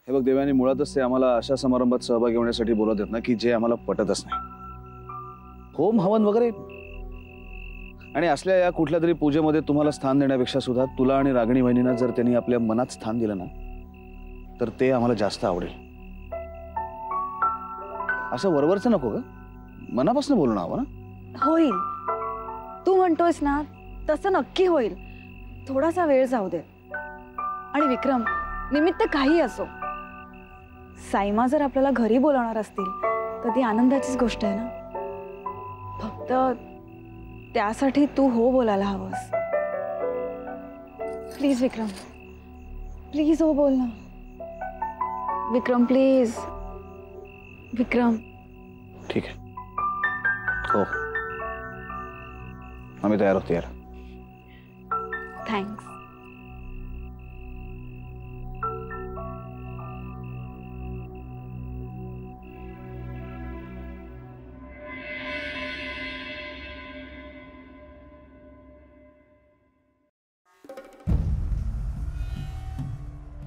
हे बघ देवानी मुळातच ते आम्हाला अशा समारंभात सहभागी होण्यासाठी बोलत आहेत ना की जे आम्हाला पटतच नाही. होम हवन वगैरे आणि असल्या या कुठल्या तरी पूजेमध्ये तुम्हाला स्थान देण्यापेक्षा सुद्धा तुला आणि रागिणी वहिनींना जर त्यांनी आपल्या मनात स्थान दिलं ना तर ते आम्हाला जास्त आवडेल. असं वरवरचं नको ग, मनापासून बोलू ना हवं ना. होईल, तू म्हणतोयस ना तसं नक्की होईल. थोडासा वेळ जाऊ दे. आणि विक्रम, निमित्त काही असो, साईमा जर आपल्याला घरी बोलावणार असतील तर ती आनंदाचीच गोष्ट आहे ना. फक्त त्यासाठी तू हो बोलायला हवंस. प्लीज विक्रम, प्लीज हो बोल ना. विक्रम प्लीज. विक्रम. ठीक आहे, हो आम्ही तयार होतो यार. थँक्स.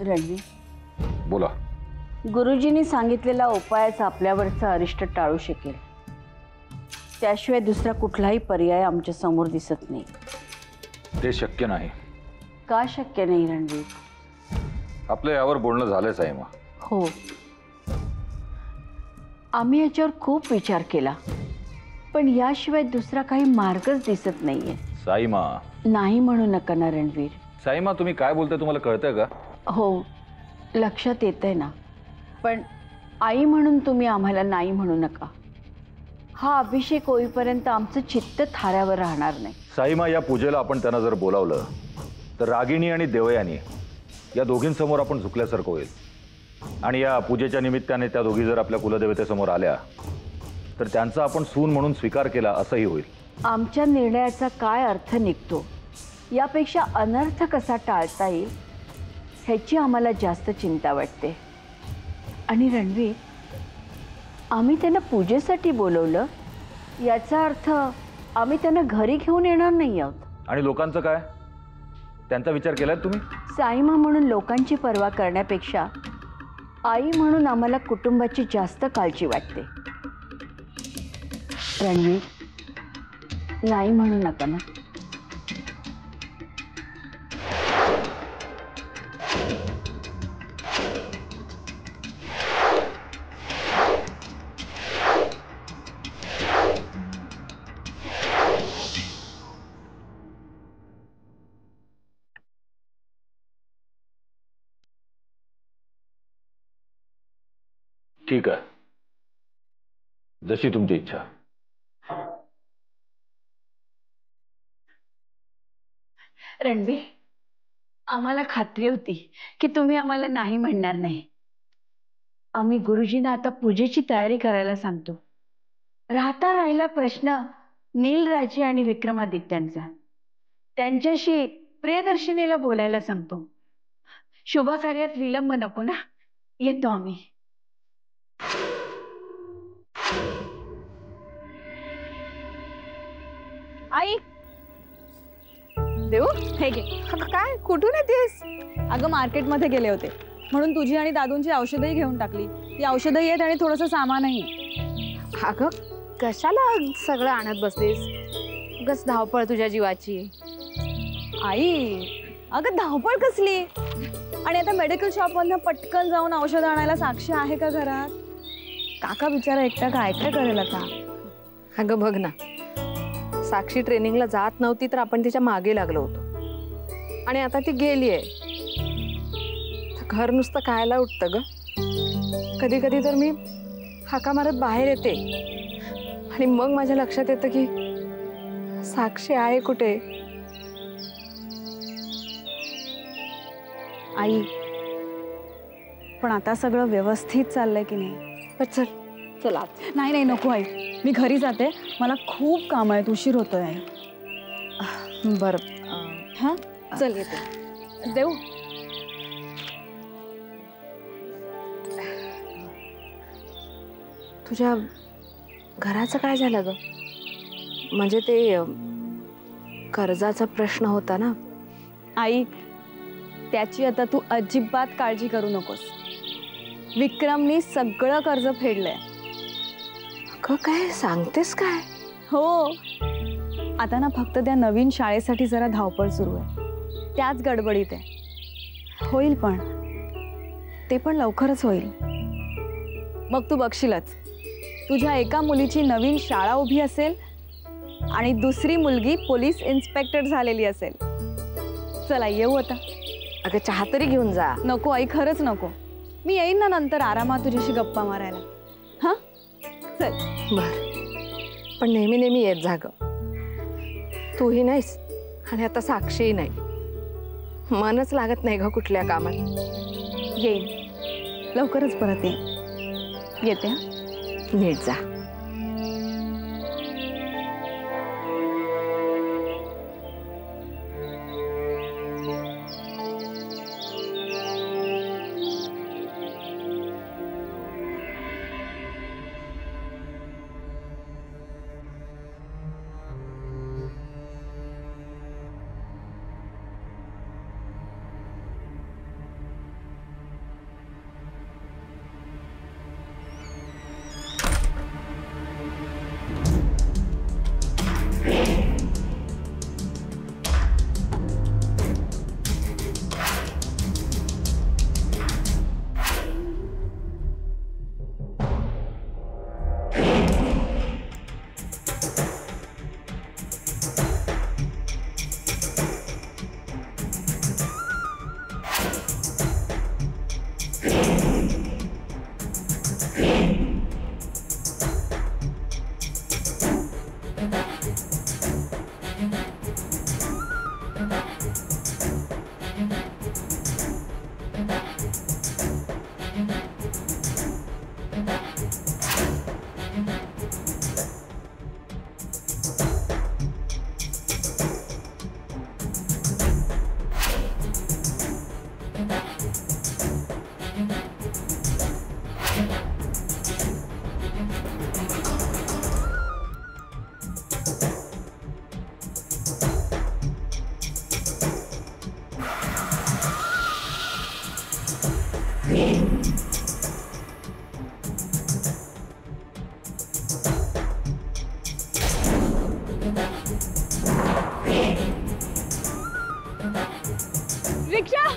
रणवीर, बोला. गुरुजींनी सांगितलेला उपायच आपल्यावरचा अरिष्ट टाळू शकेल. त्याशिवाय दुसरा कुठलाही पर्याय आमच्या समोर दिसत नाही. ते शक्य नाही. का शक्य नाही रणवीर? आपलं यावर बोलणं झालंय साईमा. हो, आम्ही याच्यावर खूप विचार केला, पण याशिवाय दुसरा काही मार्गच दिसत नाहीये. साईमा. नाही म्हणू नका ना रणवीर. साईमा, तुम्ही काय बोलताय तुम्हाला कळतंय का? हो, लक्षात येतंय ना, पण आई म्हणून तुम्ही आम्हाला नाही म्हणू नका. हा अभिषेक होईपर्यंत आमचं चित्त थाऱ्यावर राहणार नाही. साईमा, या पूजेला आपण त्यांना जर बोलावलं तर रागिणी आणि देवयानी या दोघींसमोर आपण झुकल्यासारखं होईल. आणि या पूजेच्या निमित्ताने त्या दोघी जर आपल्या कुलदेवतेसमोर आल्या तर त्यांचा आपण सून म्हणून स्वीकार केला असंही होईल. आमच्या निर्णयाचा काय अर्थ निघतो यापेक्षा अनर्थ कसा टाळता येईल ह्याची आम्हाला जास्त चिंता वाटते. आणि रणवीर, आम्ही त्यांना पूजेसाठी बोलवलं याचा अर्थ आम्ही त्यांना घरी घेऊन येणार नाही आहोत. आणि लोकांचं काय? त्यांचा विचार केलाय तुम्ही? साईमा म्हणून लोकांची पर्वा करण्यापेक्षा आई म्हणून आम्हाला कुटुंबाची जास्त काळजी वाटते. रणवीर, नाही म्हणू नका ना. ठीक आहे, जशी तुमची इच्छा. रणवीर, आम्हाला खात्री होती की तुम्ही आम्हाला नाही म्हणणार नाही. आम्ही गुरुजींना आता पूजेची तयारी करायला सांगतो. राहिला प्रश्न नीलराजी आणि विक्रमादित्यांचा. त्यांच्याशी प्रियदर्शनीला बोलायला सांगतो. शुभ कार्यात विलंब नको ना. येतो आम्ही. आई देऊ हे घे. काय, कुठून येतेस? अगं मार्केटमध्ये गेले होते म्हणून तुझी आणि दादूंची औषधही घेऊन टाकली. ती औषधही आहेत आणि थोडंसं सामानही. अगं कशाला सगळं आणत बसलीस? उगाच धावपळ तुझ्या जीवाची. आई अगं धावपळ कसली? आणि आता मेडिकल शॉपमधनं पटकन जाऊन औषध आणायला साक्षी आहे का घरात? काका बिचारा एकटा काय काय करेल आता? अगं बघ ना, साक्षी ट्रेनिंगला जात नव्हती तर आपण तिच्या मागे लागलो होतो आणि आता ती गेलीये. घर नुसतं खायला उठतं ग. कधी कधी तर मी हाका मारत बाहेर येते आणि मग माझ्या लक्षात येतं की साक्षी आहे कुठे. आई पण आता सगळं व्यवस्थित चाललंय की नाही? पण चल चला. नाही नाही नको आई, मी घरी जाते. मला खूप काम आहे, उशीर होतोय आई. बरं हां चल येते. देऊ तुझ्या घराचं काय झालं ग? म्हणजे ते कर्जाचा प्रश्न होता ना. आई त्याची आता तू अजिबात काळजी करू नकोस. विक्रमनी सगळं कर्ज फेडलंय. अगं काय सांगतेस काय? हो, आता ना फक्त त्या नवीन शाळेसाठी जरा धावपळ सुरू आहे. त्याच गडबडीत आहे. होईल पण ते पण लवकरच होईल. मग तू बघशीलच, तुझ्या एका मुलीची नवीन शाळा उभी असेल आणि दुसरी मुलगी पोलीस इन्स्पेक्टर झालेली असेल. चला येऊ आता. अगं चहा तरी घेऊन जा. नको आई, खरंच नको. मी येईन ना नंतर आरामात तुझ्याशी गप्पा मारायला. हा चल. बर, पण नेहमी नेहमी येत जा ग. तूही नाहीस आणि आता साक्षीही नाही. मनच लागत नाही ग कुठल्या कामात. येईन लवकरच परत येते. हा? नीट जा. रिक्षा.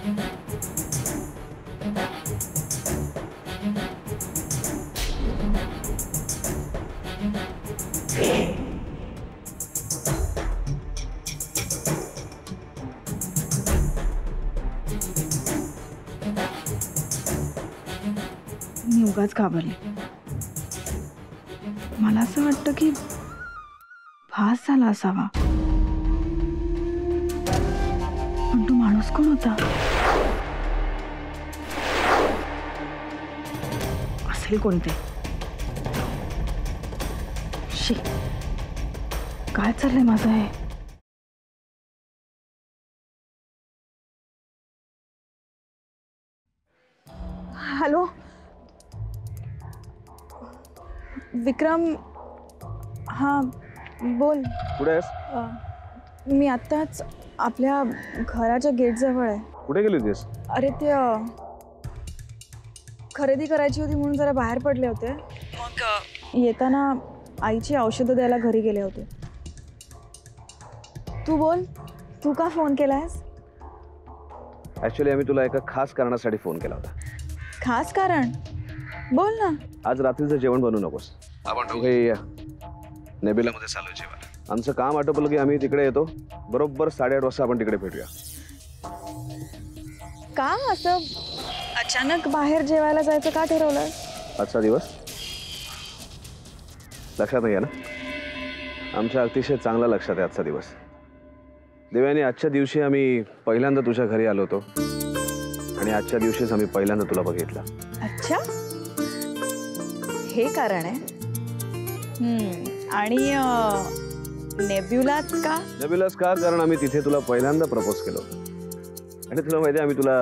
मी उगाच घाबरले. मला असं वाटतं की फास झाला असावा. पण तो माणूस कोण होता? असेल कोणते? शी, काय चाललंय माझं हे? हॅलो विक्रम. हां बोल. कुठे आहेस? मी आत्ताच आपल्या घराच्या गेटजवळ आहे. कुठे गेली होतीस? अरे ते खरेदी करायची होती म्हणून जरा बाहेर पडले होते. मग येताना आईची औषधं द्यायला घरी गेले होते. तू बोल, तू का फोन केलायस? ऍक्च्युली आम्ही तुला एका खास कारणासाठी फोन केला होता. खास कारण? बोल ना. आज रात्रीचं जेवण बनवू नकोस. आपण दोघे नेबिलामध्ये चालू जेवण. आमचं काम आटोपलं की आम्ही तिकडे येतो. बरोबर 8:30 वाजता आपण तिकडे भेटूया. का असं अचानक बाहेर जेवायला जायचं का ठरवलं? आजचा दिवस लक्षात नाही आहे ना? आमच्या अतिशय चांगला लक्षात आहे आजचा दिवस. देवयानी, आजच्या दिवशी आम्ही पहिल्यांदा तुझ्या घरी आलो होतो आणि आजच्या दिवशीच आम्ही पहिल्यांदा तुला बघितलं. अच्छा, हे कारण आहे. आणि नेब्युलाच का? नेब्युलाच का? कारण आम्ही तिथे तुला पहिल्यांदा प्रपोज केलं होतं. आणि तुला माहिती आहे आम्ही तुला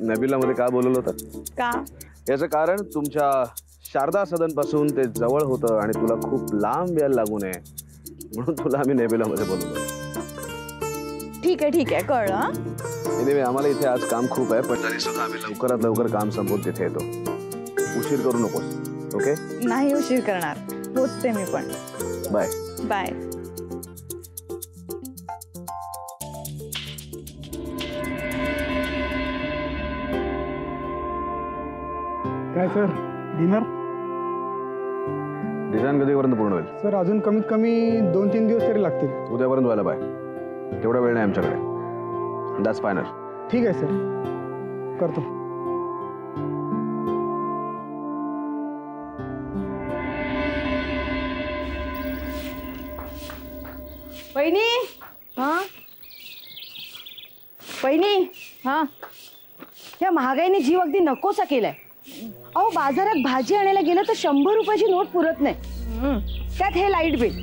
नेब्युलामध्ये का बोलवलं होतं? का? याचं कारण तुमच्या शारदा सदनपासून ते जवळ होतं आणि तुला खूप लांब यायला लागू नये म्हणून तुला आम्ही नेब्युलामध्ये बोलवलं. ठीक आहे कळलं. एनिवे, आम्हाला इथे आज काम खूप आहे, पण तरी सुद्धा आम्ही लवकरात लवकर काम संपवून तिथे येतो. उशीर करू नकोस. ओके, नाही उशीर करणार, पोचते मी पण. बाय. बाय. काय सर, डिनर? डिझाईन कधीपर्यंत पूर्ण होईल? सर अजून कमीत कमी 2-3 दिवस तरी लागतील. उद्यापर्यंत व्हायला पाहिजे. तेवढा वेळ नाही आमच्याकडे. That's final. ठीक आहे सर, करतो. वहिनी. हा वहिनी. हा, या महागाईने जीव अगदी नकोसा केलाय. अहो बाजारात भाजी आणायला गेलं तर 100 रुपयाची नोट पुरत नाही. त्यात हे लाईट बिल.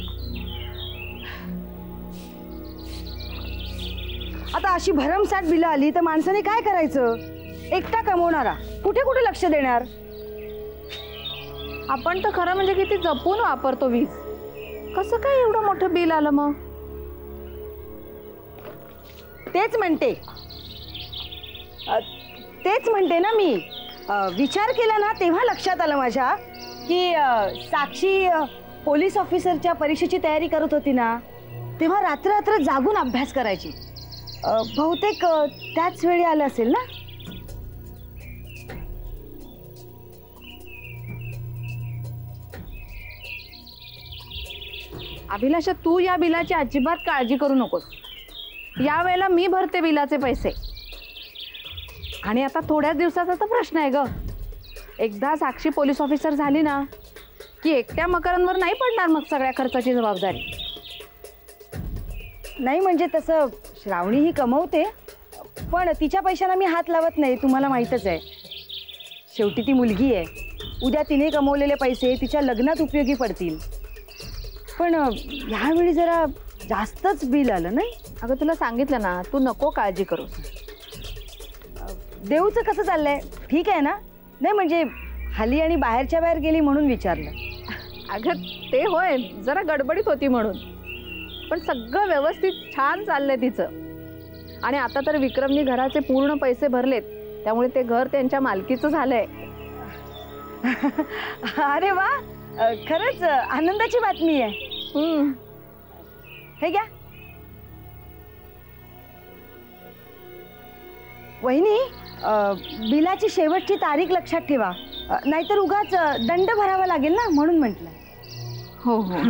आता अशी भरमसाठ बिलं आली तर माणसाने काय करायचं? एकटा कमवणारा कुठे कुठे लक्ष देणार? आपण तर खरं म्हणजे किती जपून वापरतो वीज. कसं काय एवढं मोठं बिल आलं मग? तेच म्हणते ना मी. विचार केला ना तेव्हा लक्षात आलं माझ्या की साक्षी पोलीस ऑफिसरच्या परीक्षेची तयारी करत होती ना, तेव्हा रात्र रात्र जागून अभ्यास करायची. बहुतेक त्याच वेळी आलं असेल ना. अभिलाषा, तू या बिलाची अजिबात काळजी करू नकोस. या वेळेला मी भरते बिलाचे पैसे. आणि आता थोड्याच दिवसाचा तर प्रश्न आहे ग. एकदा साक्षी पोलीस ऑफिसर झाली ना की एकट्या मकरांवर नाही पडणार मग सगळ्या खर्चाची जबाबदारी. नाही म्हणजे तसं श्रावणी ही कमवते, पण तिच्या पैशांना मी हात लावत नाही, तुम्हाला माहीतच आहे. शेवटी ती मुलगी आहे. उद्या तिने कमवलेले पैसे तिच्या लग्नात उपयोगी पडतील. पण ह्यावेळी जरा जास्तच बिल आलं नाही. अगं तुला सांगितलं ना, तू नको काळजी करूस. देऊचं कसं चाललंय? ठीक आहे ना? नाही म्हणजे हल्ली आणि बाहेरच्या बाहेर गेली म्हणून विचारलं. अगं ते होय, जरा गडबडीत होती म्हणून. पण सगळं व्यवस्थित छान चाललंय तिचं. आणि आता तर विक्रमनी घराचे पूर्ण पैसे भरलेत, त्यामुळे ते घर त्यांच्या मालकीचं झालंय. अरे वा, खरंच आनंदाची बातमी आहे. हे घ्या वहिनी. बिलाची शेवटची तारीख लक्षात ठेवा, नाहीतर उगाच दंड भरावा लागेल ना, म्हणून म्हटलं. हो हो.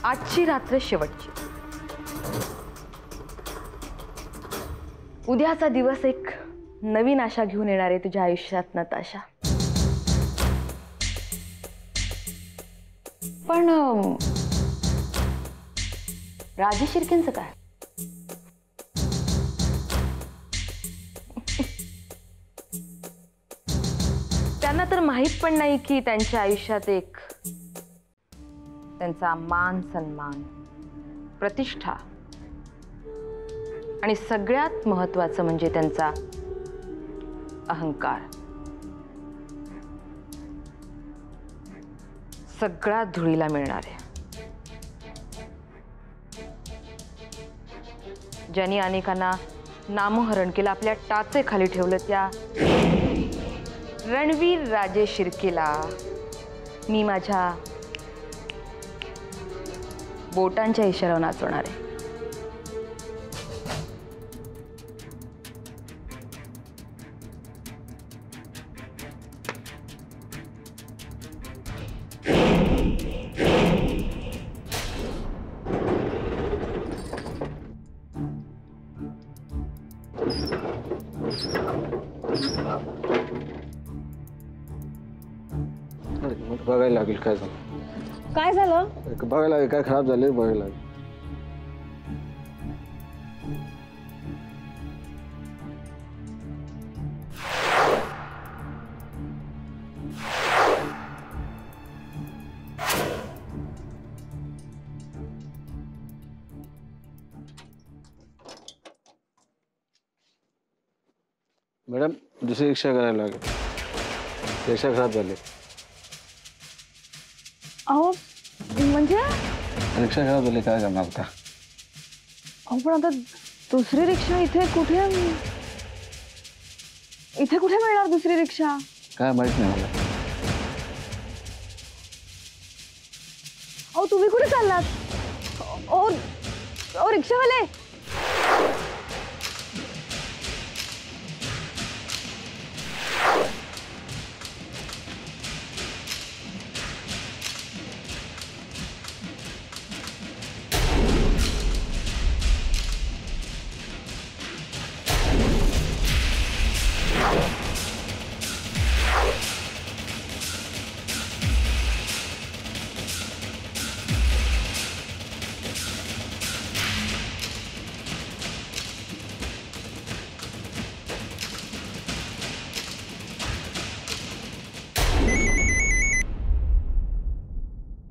आजची रात्र शेवटची. उद्याचा दिवस एक नवीन आशा घेऊन येणार आहे तुझ्या आयुष्यात नताशा. पण राजेश शिर्केंचं काय? त्यांना तर माहित पण नाही की त्यांच्या आयुष्यात एक त्यांचा मान सन्मान, प्रतिष्ठा आणि सगळ्यात महत्त्वाचं म्हणजे त्यांचा अहंकार सगळा धुळीला मिळणार आहे. ज्यांनी अनेकांना नामोहरण केलं, आपल्या टाचे खाली ठेवलं, त्या रणवीर राजे शिर्केला मी माझ्या बोटांच्या इशाऱ्यावर नाचवणार आहे. बघायला लागेल काय झालं. काय झालं? बघायला लागेल काय खराब झाले, बघायला लागेल. मॅडम दुसरी रिक्षा करायला लागेल, रिक्षा खराब झाली. अहो म्हणजे रिक्षा खराब झाली, काय करणार आता? अहो पण आता दुसरी रिक्षा इथे कुठे मिळणार दुसरी रिक्षा? काय माहित नाही मला. अहो तुम्ही कुठे चाललात? ओ ओ रिक्षावाले,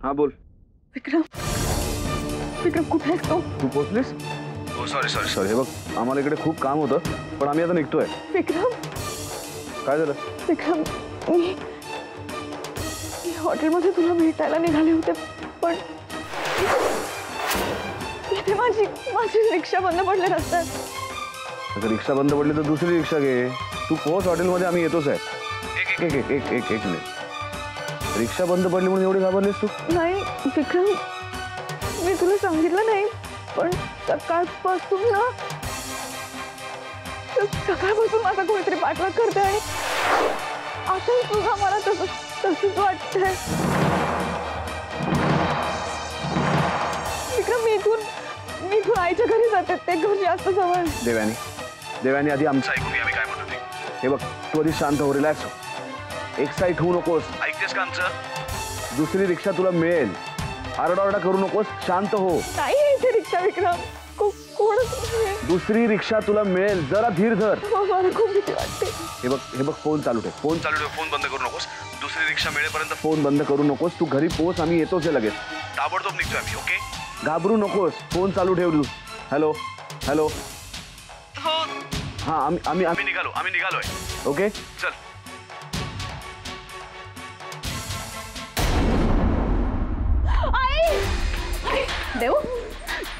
हा बोल. विक्रम विक्रम कुठे आहेस तू? तू पोचलीस? हो सॉरी सॉरी सॉरी. हे बघ, आम्हाला इकडे खूप काम होतं, पण आम्ही आता निघतोय. विक्रम काय झालं? विक्रम मी हॉटेलमध्ये तुला भेटायला निघाले होते, पण इथे माझी रिक्षा बंद पडली रस्त्यात. अगर रिक्षा बंद पडली तर दुसरी रिक्षा घे. तू पोहोच हॉटेलमध्ये, आम्ही येतोच आहे. एक एक एक एक एक मिनिट. रिक्षा बंद पडली म्हणून एवढी घाबरलीस तू? नाही विक्रम, मी तुला सांगितलं नाही, पण सकाळपासून माझा कोणीतरी पाठलाग करते आणि आता तुझा मला तसंच वाटतंय. विक्रम मी इथून आईच्या घरी जाते, ते घर जास्त जवळ. देवयानी आधी आमचं ऐकून घे, आम्ही काय म्हणतो ते. हे बघ, तू आधी शांत हो, रिलॅक्स हो, एक्साइट होऊ नकोस. ऐकतेस का आमचं? दुसरी रिक्षा तुला मिळेल, आरडाओरडा करू नकोस, शांत हो. नाही इथे रिक्षा विक्रम, कोणच नाही. दुसरी रिक्षा तुला मिळेल, जरा धीर धर. मला खूप भीती वाटते. हे बघ फोन चालू ठेव, फोन बंद करू नकोस. दुसरी रिक्षा मिळेपर्यंत फोन बंद करू नकोस. तू घरी पोहोच, आम्ही येतोच आहे लगेच. ताबडतोब निघतोय आम्ही. ओके, घाबरू नकोस, फोन चालू ठेव तू. Hello hello. हा आम्ही निघालोय. ओके चल. देऊ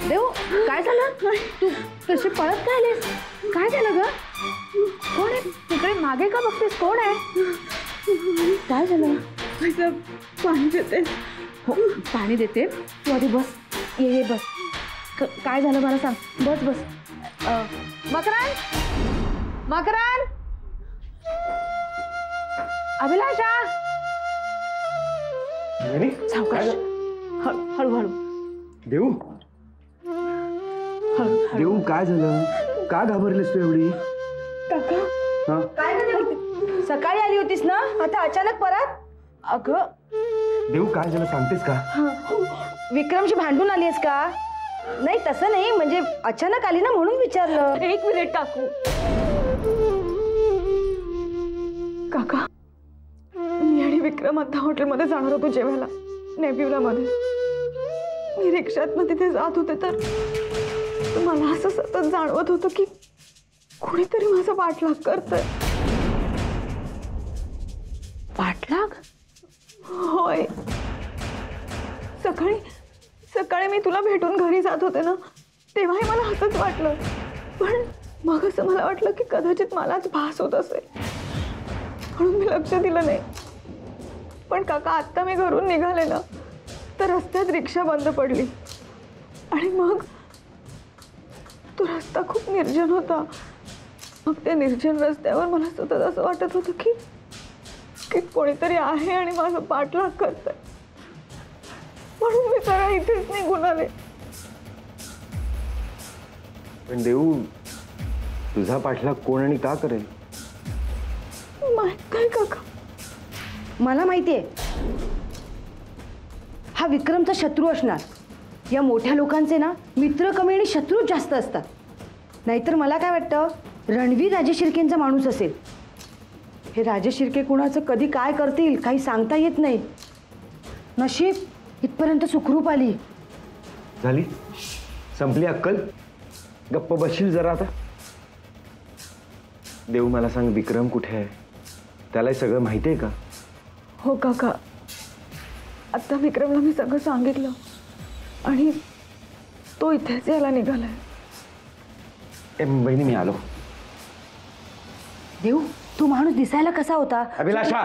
देऊ काय झालं? तू कशी पळत काय आलीस? काय झालं ग? कोण आहे तिकडे? मागे का बघतेस? कोण आहे? काय झालं? पाणी देते. हो पाणी देते, तू आधी बस. ये बस. काय झालं मला सांग. बस. मकरान, अभिलाषा, सावकाश, हळूहळू. देऊ देऊ काय झालं? का घाबरलीस तू एवढी? काका काय झालं? सकाळी आली होतीस ना, आता अचानक परत? अगं देऊ काय झालं सांगतेस का? विक्रमशी भांडून आलीस का? नाही तसं नाही, म्हणजे अचानक आली ना म्हणून विचारलं. एक मिनिट टाकू. काका मी आणि विक्रम आता हॉटेलमध्ये जाणार होतो जेवायला, नेबिवला मध्ये. मी रिक्षातनं तिथे जात होते तर मला असं सतत जाणवत होतं की कोणीतरी माझा पाठलाग करतंय. पाठलाग? होय. सकाळी मी तुला भेटून घरी जात होते ना, तेव्हाही मला असंच वाटलं. पण मग असं मला वाटलं की कदाचित मलाच भास होत असेल, म्हणून मी लक्ष दिलं नाही. पण काका आत्ता मी घरून निघाले ना, तर रस्त्यात रिक्षा बंद पडली आणि मग तो रस्ता खूप निर्जन होता. मग त्या निर्जन रस्त्यावर मला सतत असं वाटत होतं की कोणीतरी आहे आणि माझं पाठलाग करतंय, म्हणून मी सरळ इथेच निघून आले. पण देऊ, तुझा पाठलाग कोण आणि का करेल? माहित नाही काका. मला माहितीये, हा विक्रमचा शत्रू असणार. या मोठ्या लोकांचे ना मित्र कमी आणि शत्रू जास्त असतात. नाहीतर मला काय वाटतं, रणवीर राजेशिर्केंचा माणूस असेल. हे राजेशिर्के कुणाचं कधी काय करतील काही सांगता येत नाही. नशीब इथपर्यंत सुखरूप आली. झाली, संपली अक्कल? गप्प बसशील जरा आता? देऊ मला सांग, विक्रम कुठे आहे? त्याला हे सगळं माहिती आहे का? हो काका, आता विक्रमला मी सगळं सांगितलं आणि तो इथेच यायला निघालाय. बहिणी मी आलो. देऊ, तू माणूस दिसायला कसा होता? अभिलाषा,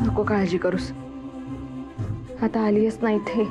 नको काळजी करूस, आता आलीयस ना इथे